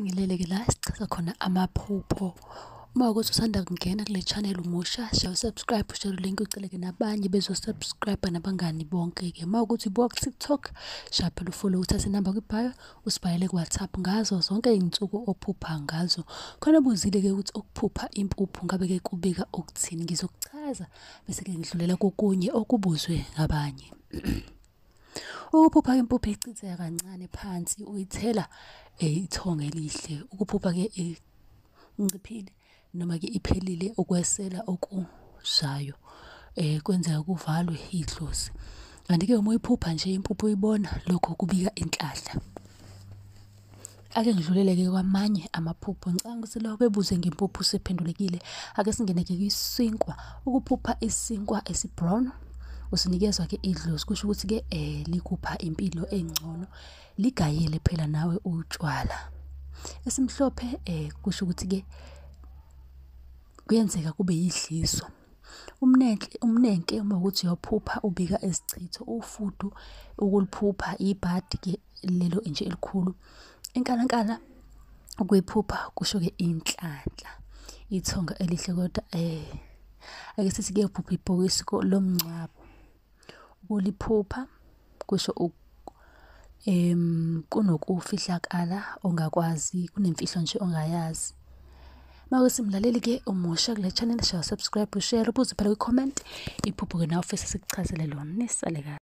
Sibingelele-ke la sichaza khona amaphupho. Uma ukuthi usanda kungena kule channel umusha, share subscribe, share link uceleke nabanye bezo-subscribe nabangani bonke-ke. Uma ukuthi ubuka ku-TikTok, share phela ufollow, uthathe inamba kwibhayo, usibhalele ku-WhatsApp ngazo zonke iy'nsuku ophupha ngazo. Khona buzile-ke ukuthi ukuphupha impuphu ngabe-ke kubika ukuthini. Ngizokuchaza bese-ke ngidlulela kokunye okubuzwe ngabanye. Ukuphupha impuphu icitheka kancane phansi uyithela ithonga elihle. Ukuphupha-ke inciphile noma-ke iphelile ukwesela okuzayo kwenzeka kuvalwe idlozi. Kanti-ke uma uyiphupha nje impuphu uyibona, lokho kubika inhlanhla. Ake ngidlulele-ke kwamanye amaphupho. Ngicabanga ukuthi lokho bebuze ngempuphu sephendulekile. Ake singene-ke kwisinkwa. Ukuphupha isinkwa esi-brown usinikezwa-ke idlozi, kusho ukuthi-ke likupha impilo engcono, ligayele phela nawe utshwala. Esimhlophe kusho ukuthi-ke kuyenzeka kube yidliso. Umnenke uma ukuthi uyaphupha ubika isichitho. Ufudu ukuliphupha ibhadi-ke lelo nje elikhulu. Inkalankala ukuyiphupha kusho-ke inhlanhla, ithonga elihle. Kodwa ake sithi-ke uphupha ibhokisi lomngcwabo. Ukuliphupha kusho kunokufihlakala ongakwazi, kunemfihlo nje ongayazi. Mawukuthi mlaleli-ke umusha kule channel, share subscribe, ushare, ubuze phela kwi-comment iphupho-ke nawe ufisa sikuchazele lona. Nisale kahle.